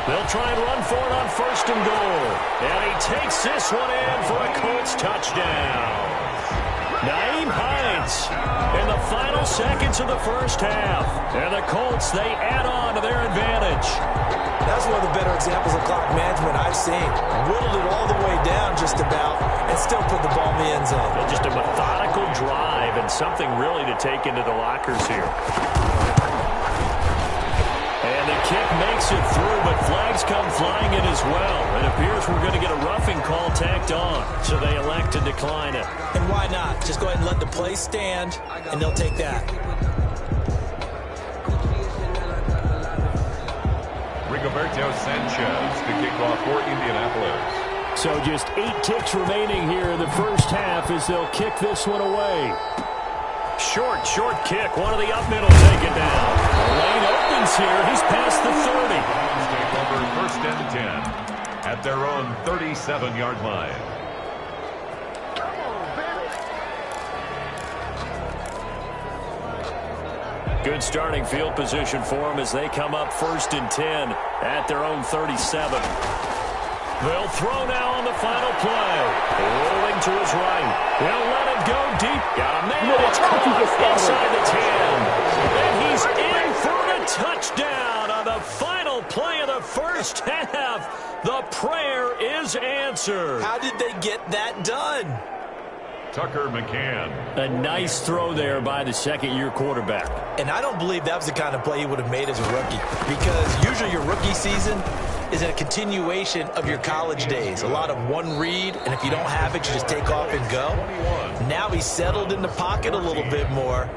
They'll try and run for it on 1st and goal. And he takes this one in for a Colts touchdown. Nyheim Hines in the final seconds of the first half. And the Colts, they add on to their advantage. That's one of the better examples of clock management I've seen. Whittled it all the way down just about and still put the ball in the end zone. And just a methodical drive and something really to take into the lockers here. And the kick makes it through, but flags come flying in as well. It appears we're going to get a roughing call tacked on, so they elect to decline it. And why not? Just go ahead and let the play stand, and they'll take that. Rigoberto Sanchez to kick off for Indianapolis. So just 8 ticks remaining here in the first half as they'll kick this one away. Short kick. One of the up middle take it down. The lane opens here. He's past the 30. Take over 1st and 10 at their own 37-yard line. Good starting field position for them as they come up 1st and 10 at their own 37. They'll throw now on the final play. Rolling to his right. They'll let it go deep. Got a man. It's caught inside the 10. And he's in for the touchdown on the final play of the first half. The prayer is answered. How did they get that done? Tucker McCann. A nice throw there by the second-year quarterback. And I don't believe that was the kind of play he would have made as a rookie, because usually your rookie season is a continuation of your college days. A lot of one read, and if you don't have it, you just take off and go. Now he's settled in the pocket a little bit more,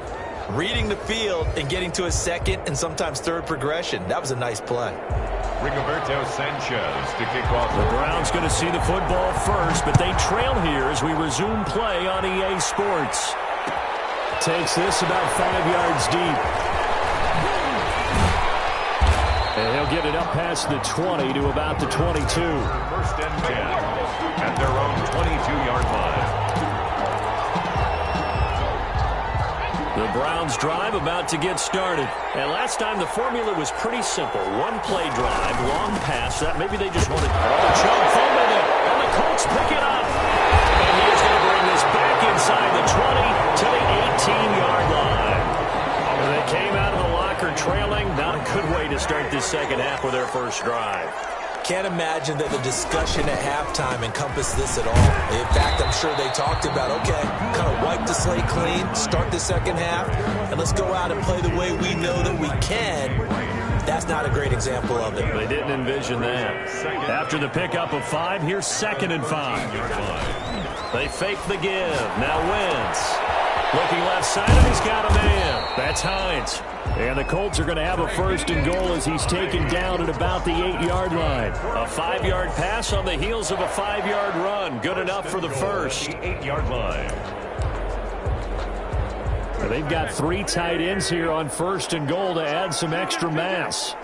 reading the field and getting to his second and sometimes third progression. That was a nice play. Rigoberto Sanchez to kick off. The Browns going to see the football first, but they trail here as we resume play on EA Sports. Takes this about 5 yards deep. And he'll get it up past the 20 to about the 22. 1st and 10 at their own 22-yard line. The Browns drive about to get started. And last time the formula was pretty simple. One play drive, long pass. That maybe they just wanted Chubb fumbled it. And the Colts pick it up. And he is going to bring this back inside the 20 to the 18-yard line. And they came out of the locker trailing. Not a good way to start this second half with their first drive. Can't imagine that the discussion at halftime encompassed this at all. In fact, I'm sure they talked about, okay, kind of wipe the slate clean, start the second half, and let's go out and play the way we know that we can. That's not a great example of it. They didn't envision that. After the pickup of 5, here's 2nd and 5. They fake the give. Now Wentz. Looking left side, and he's got a man. That's Hines. And the Colts are going to have a 1st and goal as he's taken down at about the 8-yard line. A 5-yard pass on the heels of a 5-yard run. Good enough for the first. 8-yard line. They've got 3 tight ends here on 1st and goal to add some extra mass.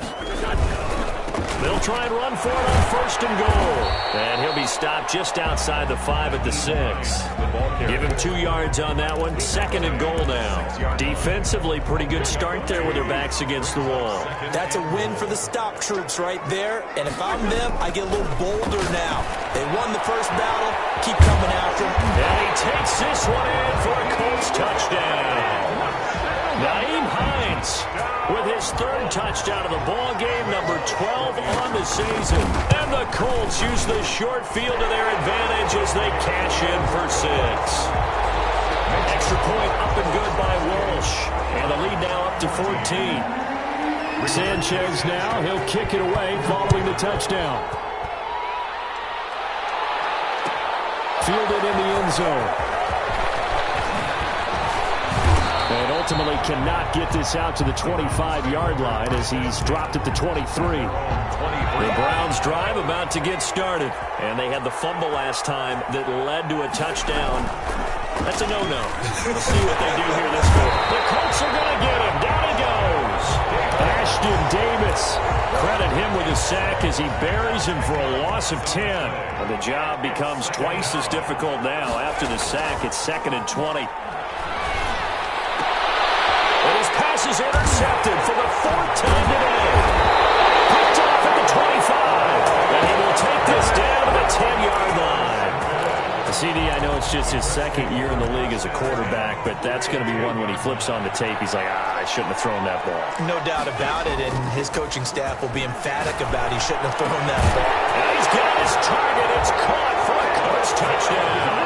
They'll try and run for it on 1st and goal. And he'll be stopped just outside the 5 at the 6. Give him 2 yards on that one. 2nd and goal now. Defensively, pretty good start there with their backs against the wall. That's a win for the stop troops right there. And if I'm them, I get a little bolder now. They won the first battle. Keep coming after them. And he takes this one in for a Colts touchdown. Nyheim Hines with his 3rd touchdown of the ball game, number 12 on the season. And the Colts use the short field to their advantage as they cash in for 6. Extra point up and good by Walsh. And the lead now up to 14. Sanchez now, he'll kick it away following the touchdown. Fielded in the end zone. And ultimately cannot get this out to the 25-yard line as he's dropped at the 23. The Browns drive about to get started. And they had the fumble last time that led to a touchdown. That's a no-no. We'll see what they do here this quarter. The Colts are going to get him. Down he goes. Ashton Davis. Credit him with a sack as he buries him for a loss of 10. And the job becomes twice as difficult now. After the sack, it's 2nd and 20. And his pass is intercepted for the 4th time today. CD, I know it's just his second year in the league as a quarterback, but that's going to be one when he flips on the tape. He's like, I shouldn't have thrown that ball. No doubt about it, and his coaching staff will be emphatic about he shouldn't have thrown that ball. And he's got his target. It's caught for a Colts touchdown.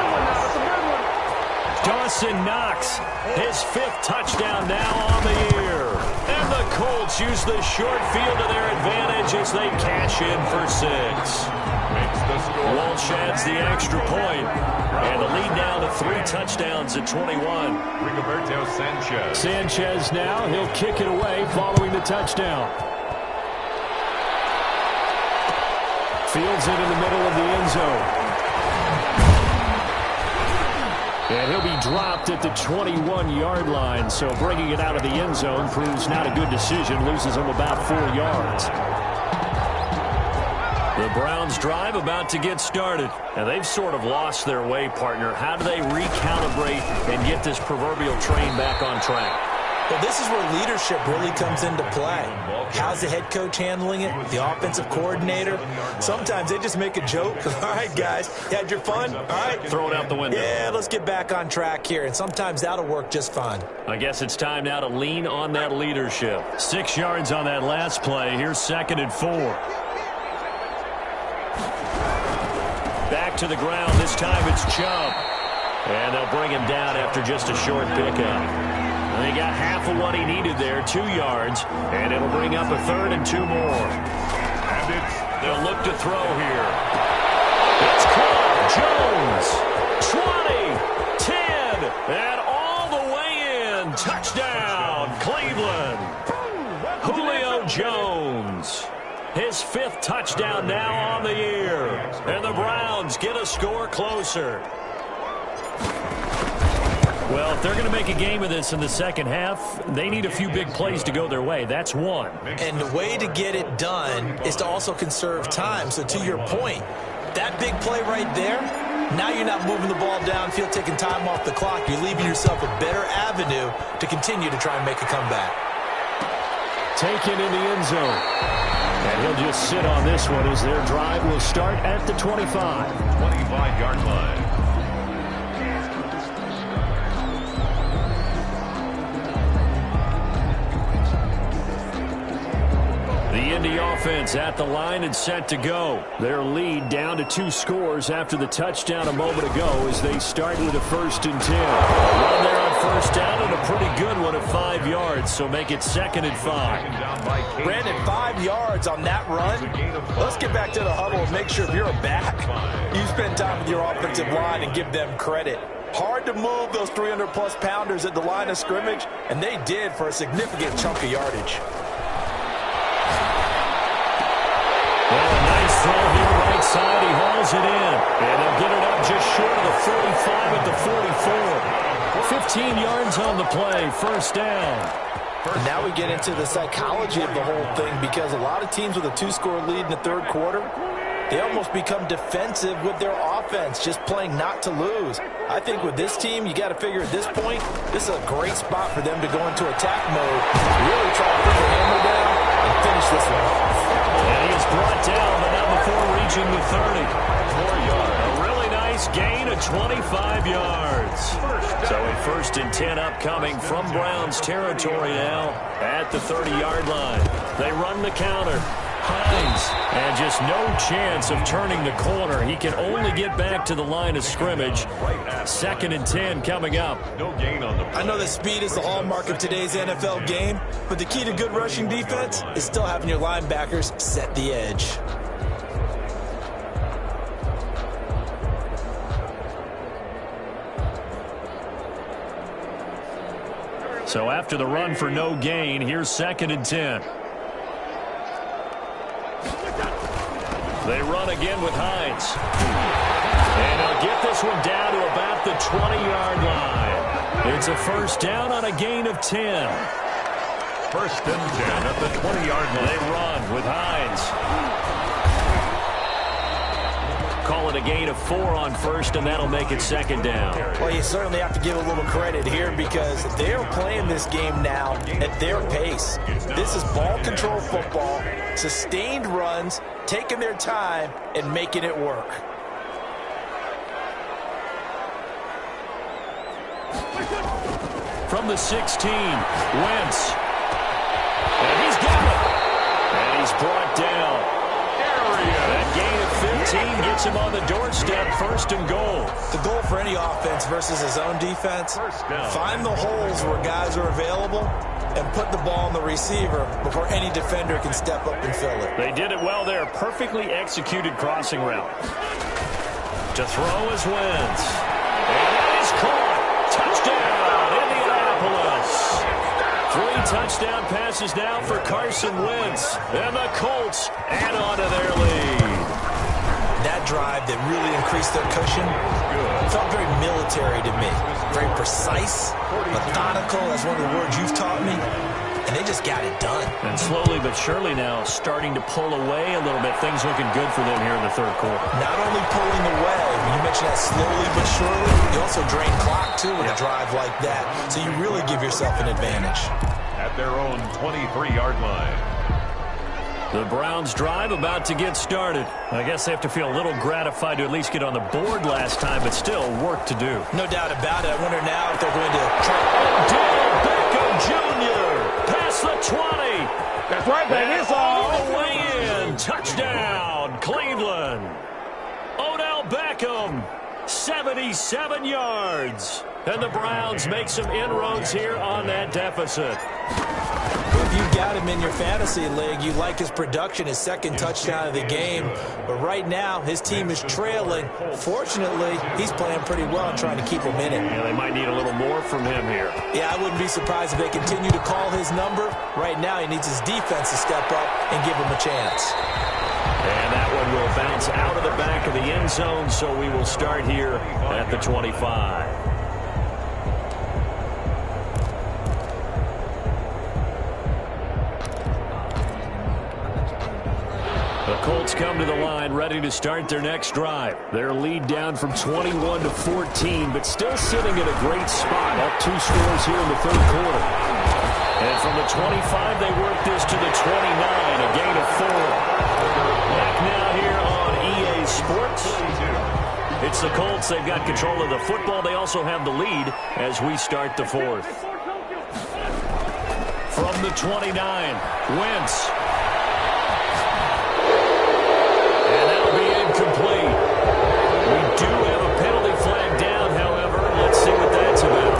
Dawson Knox, his 5th touchdown now on the year. And the Colts use the short field to their advantage as they cash in for 6. Walsh adds the extra point, and the lead now to 3 touchdowns at 21. Rigoberto Sanchez. Sanchez now, he'll kick it away following the touchdown. Fields it in the middle of the end zone. And he'll be dropped at the 21-yard line, so bringing it out of the end zone proves not a good decision, loses him about 4 yards. The Browns drive about to get started, and they've sort of lost their way, partner. How do they recalibrate and get this proverbial train back on track? Well, this is where leadership really comes into play. How's the head coach handling it? The offensive coordinator? Sometimes they just make a joke. All right, guys, you had your fun? All right. Throw it out the window. Yeah, let's get back on track here, and sometimes that'll work just fine. I guess it's time now to lean on that leadership. 6 yards on that last play. Here's 2nd and 4. Back to the ground. This time it's Chubb. And they'll bring him down after just a short pickup. They got half of what he needed there, 2 yards, and it'll bring up a 3rd and 2 more. And they'll look to throw here. It's caught. Jones, 20, 10, and all the way in. Touchdown, Cleveland. Julio Jones. His 5th touchdown now on the year. And the Browns get a score closer. Well, if they're going to make a game of this in the second half, they need a few big plays to go their way. That's one. And the way to get it done is to also conserve time. So to your point, that big play right there, now you're not moving the ball downfield, taking time off the clock. You're leaving yourself a better avenue to continue to try and make a comeback. Taken in the end zone. And he'll just sit on this one as their drive will start at the 25. 25-yard line. The Indy offense at the line and set to go. Their lead down to 2 scores after the touchdown a moment ago as they start with a 1st and 10. Run there on 1st down and a pretty good one at 5 yards, so make it 2nd and 5. Brandon, 5 yards on that run. Let's get back to the huddle and make sure if you're a back, you spend time with your offensive line and give them credit. Hard to move those 300-plus pounders at the line of scrimmage, and they did for a significant chunk of yardage. Well, a nice throw here right side. He hauls it in. And they'll get it up just short of the 45 at the 44. 15 yards on the play. 1st down. And now we get into the psychology of the whole thing because a lot of teams with a 2-score lead in the 3rd quarter, they almost become defensive with their offense, just playing not to lose. I think with this team, you got to figure at this point, this is a great spot for them to go into attack mode, really try to put the hammer down and finish this one off. And he is brought down, but not before reaching the 30. 4 yards. A really nice gain of 25 yards. So a 1st and 10 upcoming from Browns territory now at the 30-yard line. They run the counter. Hines, and just no chance of turning the corner. He can only get back to the line of scrimmage. 2nd and 10 coming up. No gain on the play. I know that speed is the hallmark of today's NFL game, but the key to good rushing defense is still having your linebackers set the edge. So after the run for no gain, here's 2nd and 10. They run again with Hines. And they'll get this one down to about the 20-yard line. It's a 1st down on a gain of 10. 1st and 10 at the 20-yard line. They run with Hines. Call it a gain of 4 on 1st, and that'll make it 2nd down. Well, you certainly have to give a little credit here because they're playing this game now at their pace. This is ball control football, sustained runs, taking their time and making it work. from the 16. Wentz. And he's got it. And he's brought down. That gain of 15 gets him on the doorstep, 1st and goal. The goal for any offense versus his own defense, find the holes where guys are available and put the ball on the receiver before any defender can step up and fill it. They did it well there. Perfectly executed crossing route. To throw is Wentz. And that is caught. Touchdown, Indianapolis. 3 touchdown passes now for Carson Wentz. And the Colts add on to their lead. That drive that really increased their cushion felt very military to me. Very precise, methodical. That's one of the words you've taught me. And they just got it done. And slowly but surely now starting to pull away a little bit. Things looking good for them here in the 3rd quarter. Not only pulling away, you mentioned that slowly but surely, you also drain clock, too, with a drive like that. So you really give yourself an advantage. At their own 23-yard line. The Browns drive about to get started. I guess they have to feel a little gratified to at least get on the board last time, but still work to do. No doubt about it. I wonder now if they're going to try. Odell Beckham Jr. past the 20. That's right, baby. It's all the way in. Touchdown, Cleveland. Odell Beckham, 77 yards. And the Browns make some inroads here on that deficit. If you've got him in your fantasy league, you like his production, his 2nd touchdown of the game. But right now, his team is trailing. Fortunately, he's playing pretty well and trying to keep him in it. Yeah, they might need a little more from him here. Yeah, I wouldn't be surprised if they continue to call his number. Right now, he needs his defense to step up and give him a chance. And that one will bounce out of the back of the end zone, so we will start here at the 25. The Colts come to the line, ready to start their next drive. Their lead down from 21 to 14, but still sitting at a great spot. Up 2 scores here in the 3rd quarter. And from the 25, they work this to the 29, a gain of 4. Back now here on EA Sports. It's the Colts. They've got control of the football. They also have the lead as we start the 4th. From the 29, Wentz. Incomplete. We do have a penalty flag down, however. Let's see what that's about.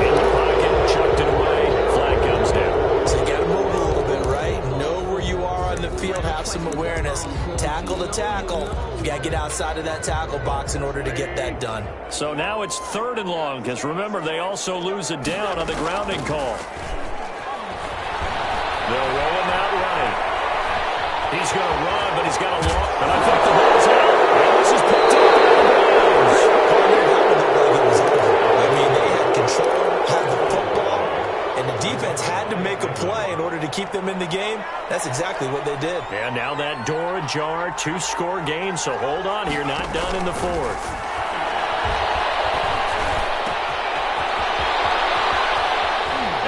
In the pocket, chucked it away. Flag comes down. So you got to move a little bit, right? Know where you are on the field. Have some awareness. Tackle to tackle. You got to get outside of that tackle box in order to get that done. So now it's 3rd and long, because remember, they also lose it down on the grounding call. They'll roll him out right. He's going to run, but he's got a long. And I think the ball's out. And this is picked up by the Browns. I mean, they had control, had the football, and the defense had to make a play in order to keep them in the game. That's exactly what they did. And now that door ajar, 2-score game, so hold on here, not done in the 4th.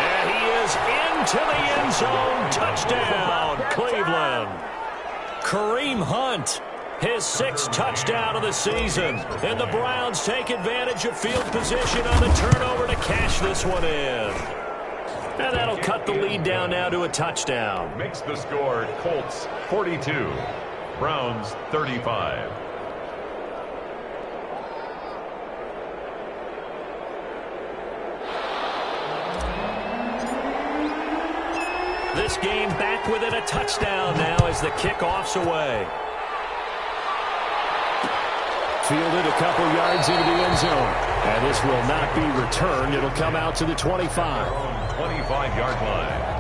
And he is into the end zone. Touchdown, Cleveland. Kareem Hunt, his 6th touchdown of the season. And the Browns take advantage of field position on the turnover to cash this one in. And that'll cut the lead down now to a touchdown. Makes the score Colts 42, Browns 35. This game back within a touchdown now as the kickoff's away. Fielded a couple yards into the end zone. And this will not be returned. It'll come out to the 25. 25-yard line.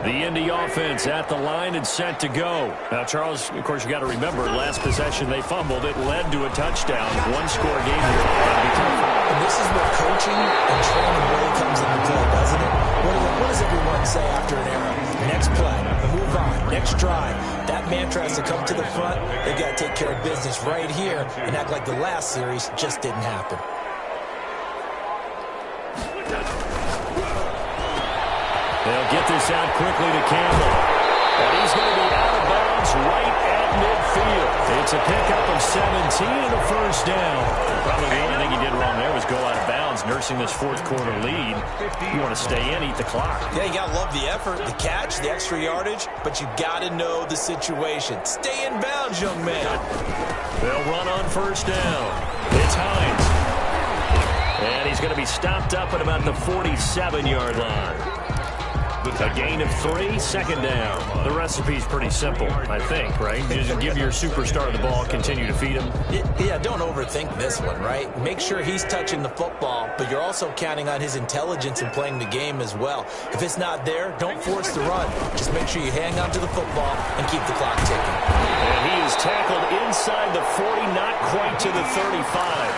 The Indy offense at the line and set to go. Now, Charles, of course, you got to remember, last possession they fumbled. It led to a touchdown. 1-score game here. Got to be careful. And this is where coaching and training really comes into play, doesn't it? What does everyone say after an error? Next play, move on, next drive. That mantra has to come to the front. They've got to take care of business right here and act like the last series just didn't happen. They'll get this out quickly to Campbell. And he's going to be out of bounds right at midfield. It's a pickup of 17 and a first down. Probably the only thing he did wrong there was go out of bounds, nursing this fourth quarter lead. You want to stay in, eat the clock. Yeah, you got to love the effort, the catch, the extra yardage, but you got to know the situation. Stay in bounds, young man. They'll run on first down. It's Hines. And he's going to be stopped up at about the 47-yard line. A gain of 3, second down. The recipe's pretty simple, I think, right? You just give your superstar the ball, continue to feed him. Yeah, don't overthink this one, right? Make sure he's touching the football, but you're also counting on his intelligence in playing the game as well. If it's not there, don't force the run. Just make sure you hang on to the football and keep the clock ticking. And he is tackled inside the 40, not quite to the 35.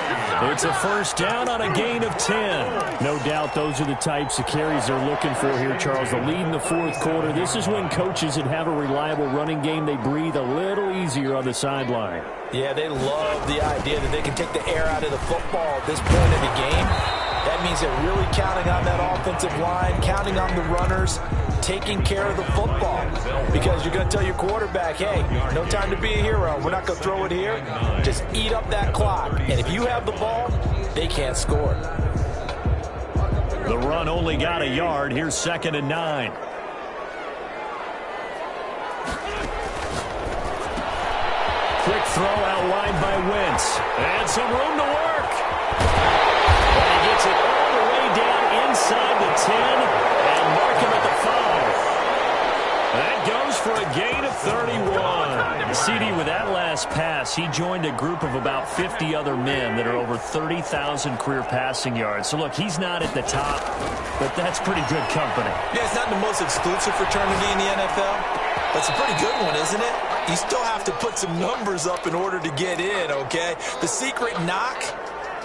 It's a first down on a gain of 10. No doubt those are the types of carries they're looking for here, Charles. The lead in the fourth quarter. This is when coaches that have a reliable running game, they breathe a little easier on the sideline. Yeah, they love the idea that they can take the air out of the football at this point in the game. That means they're really counting on that offensive line, counting on the runners, taking care of the football. Because you're going to tell your quarterback, hey, no time to be a hero. We're not going to throw it here. Just eat up that clock. And if you have the ball, they can't score. The run only got a yard. Here's 2nd and 9. Quick throw out wide by Wentz. And some room to work. And he gets it all the way down inside the 10 and mark him at the 5. That goes for a gain of 31. CD, with that last pass, he joined a group of about 50 other men that are over 30,000 career passing yards. So, look, he's not at the top, but that's pretty good company. Yeah, it's not the most exclusive fraternity in the NFL, but it's a pretty good one, isn't it? You still have to put some numbers up in order to get in, okay? The secret knock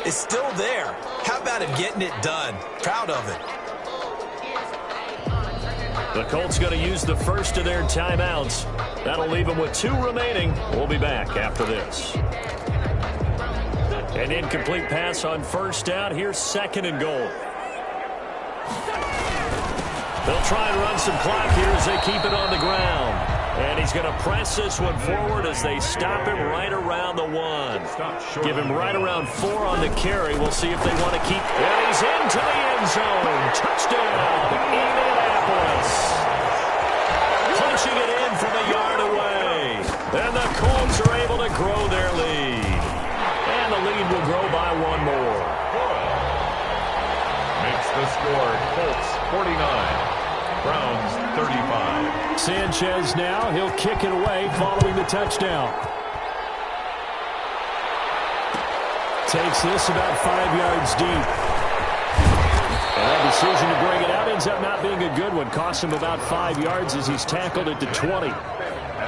is still there. How about him getting it done? Proud of it. The Colts going to use the first of their timeouts. That'll leave them with 2 remaining. We'll be back after this. An incomplete pass on first down. Here's 2nd and goal. They'll try and run some clock here as they keep it on the ground. And he's going to press this one forward as they stop him right around the 1. Give him right around 4 on the carry. We'll see if they want to keep. And he's into the end zone. Touchdown, Indianapolis. Punching it in from a yard away. And the Colts are able to grow their lead. And the lead will grow by 1 more. Makes the score Colts 49. Browns 35. Sanchez now, he'll kick it away following the touchdown. Takes this about 5 yards deep. And that decision to bring it out ends up not being a good one. Cost him about 5 yards as he's tackled at the 20.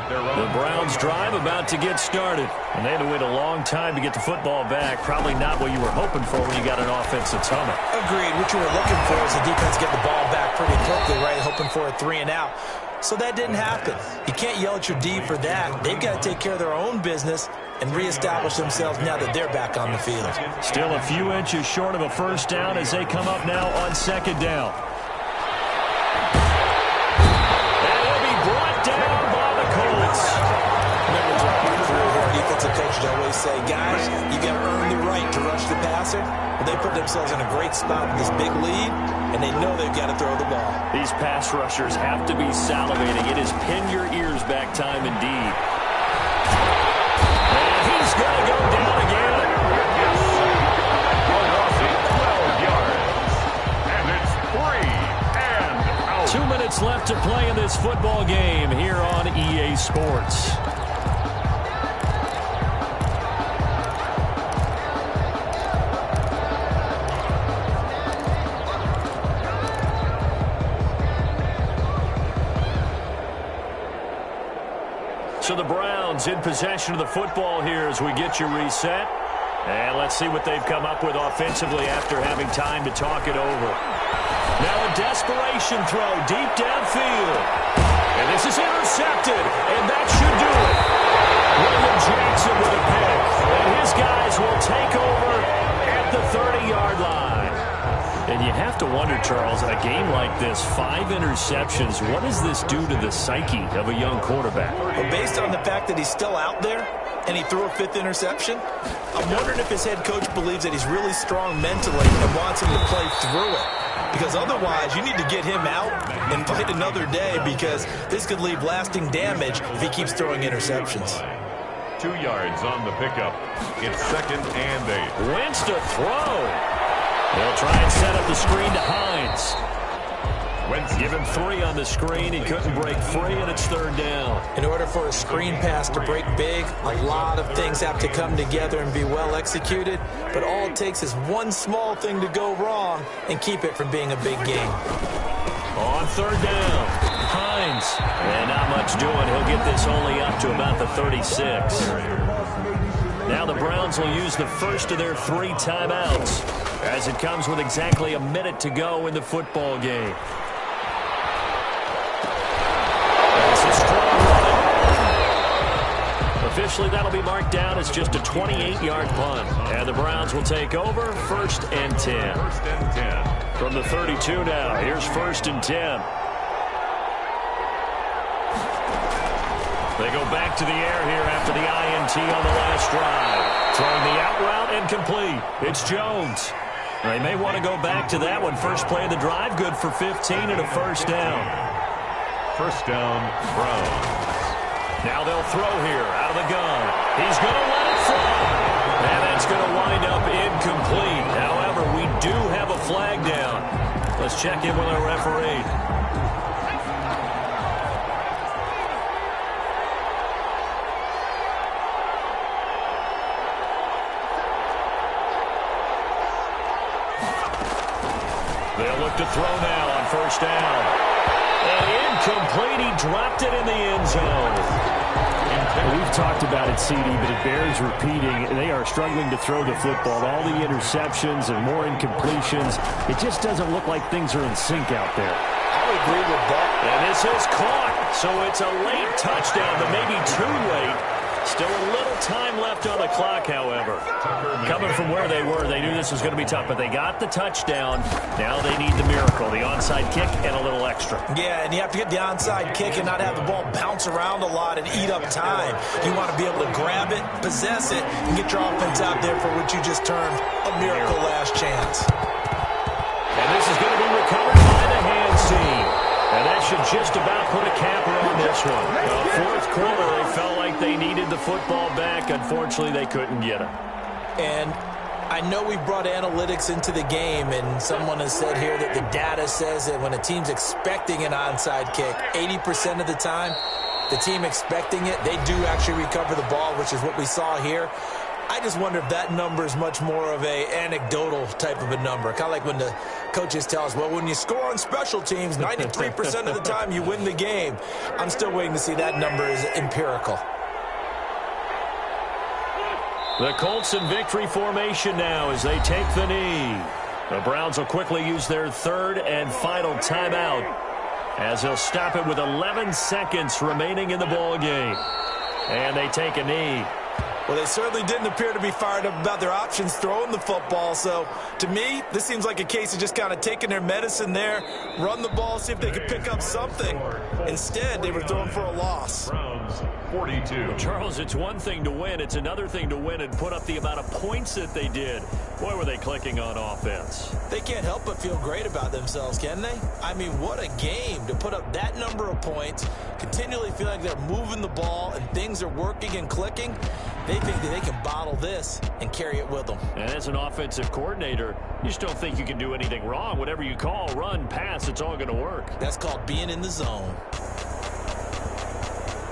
The Browns drive about to get started. And they had to wait a long time to get the football back. Probably not what you were hoping for when you got an offense that's humming. Agreed. What you were looking for is the defense get the ball back pretty quickly, right? Hoping for a 3 and out. So that didn't happen. You can't yell at your D for that. They've got to take care of their own business and reestablish themselves now that they're back on the field. Still a few inches short of a first down as they come up now on 2nd down. And he'll be brought down by the Colts. Remember, defensive coaches always say, guys, you got to earn the right to rush the passer. But they put themselves in a great spot with this big lead, and they know they've got to throw the ball. These pass rushers have to be salivating. It is pin your ears back time indeed. And he's going to go down again. 12 yards. And it's 3 and out. 2 minutes left to play in this football game here on EA Sports. So the Browns in possession of the football here as we get you reset. And let's see what they've come up with offensively after having time to talk it over. Now a desperation throw deep downfield. And this is intercepted. And that should do it. William Jackson with a pick. And his guys will take over at the 30-yard line. And you have to wonder, Charles, a game like this, 5 interceptions, what does this do to the psyche of a young quarterback? Well, based on the fact that he's still out there and he threw a 5th interception, I'm wondering if his head coach believes that he's really strong mentally and wants him to play through it. Because otherwise, you need to get him out and fight another day, because this could leave lasting damage if he keeps throwing interceptions. 2 yards on the pickup. It's 2nd and 8. Wentz to throw. They'll try and set up the screen to Hines. Wentz given 3 on the screen. He couldn't break free, and it's 3rd down. In order for a screen pass to break big, a lot of things have to come together and be well executed. But all it takes is one small thing to go wrong and keep it from being a big game. On 3rd down, Hines. And not much doing. He'll get this only up to about the 36. Now the Browns will use the first of their 3 timeouts, as it comes with exactly a minute to go in the football game. That's a strong run. Officially, that'll be marked down as just a 28-yard punt. And the Browns will take over 1st and 10. 1st and 10. From the 32 now, here's 1st and 10. They go back to the air here after the INT on the last drive. Throwing the out route and complete. It's Jones. They may want to go back to that one. First play of the drive, good for 15 and a 1st down. 1st down, Browns. Now they'll throw here out of the gun. He's going to let it fly. And that's going to wind up incomplete. However, we do have a flag down. Let's check in with our referee. They'll look to throw now on 1st down. And incomplete. He dropped it in the end zone. We've talked about it, CD, but it bears repeating. They are struggling to throw the football. All the interceptions and more incompletions. It just doesn't look like things are in sync out there. I would agree with that. And this is caught. So it's a late touchdown, but maybe too late. Still a little time left on the clock, however. Coming from where they were, they knew this was going to be tough, but they got the touchdown. Now they need the miracle, the onside kick and a little extra. Yeah, and you have to get the onside kick and not have the ball bounce around a lot and eat up time. You want to be able to grab it, possess it, and get your offense out there for what you just termed a miracle last chance. And this is going to be recovered by the hands team. And that should just about put a capper on this one. Well, 4th quarter, they felt like they needed the football back. Unfortunately, they couldn't get it. And I know we brought analytics into the game, and someone has said here that the data says that when a team's expecting an onside kick, 80% of the time, the team expecting it, they do actually recover the ball, which is what we saw here. I just wonder if that number is much more of a anecdotal type of a number. Kind of like when the coaches tell us, well, when you score on special teams, 93% of the time you win the game. I'm still waiting to see that number is empirical. The Colts in victory formation now as they take the knee. The Browns will quickly use their 3rd and final timeout as they'll stop it with 11 seconds remaining in the ball game. And they take a knee. Well, they certainly didn't appear to be fired up about their options throwing the football. So, to me, this seems like a case of just kind of taking their medicine there, run the ball, see if they could pick up something. Instead, they were throwing for a loss. Browns, 42. Charles, it's one thing to win. It's another thing to win and put up the amount of points that they did. Boy, were they clicking on offense. They can't help but feel great about themselves, can they? I mean, what a game to put up that number of points, continually feel like they're moving the ball and things are working and clicking. They think that they can bottle this and carry it with them. And as an offensive coordinator, you just don't think you can do anything wrong. Whatever you call, run, pass, it's all going to work. That's called being in the zone.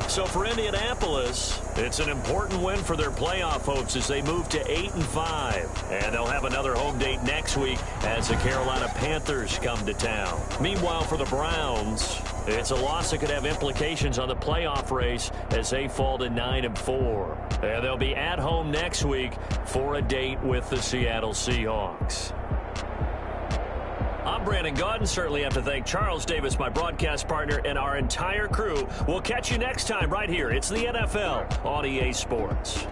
So for Indianapolis, it's an important win for their playoff hopes as they move to 8-5. And they'll have another home date next week as the Carolina Panthers come to town. Meanwhile, for the Browns, it's a loss that could have implications on the playoff race as they fall to 9-4. And they'll be at home next week for a date with the Seattle Seahawks. I'm Brandon Gaudin. Certainly have to thank Charles Davis, my broadcast partner, and our entire crew. We'll catch you next time right here. It's the NFL on EA Sports.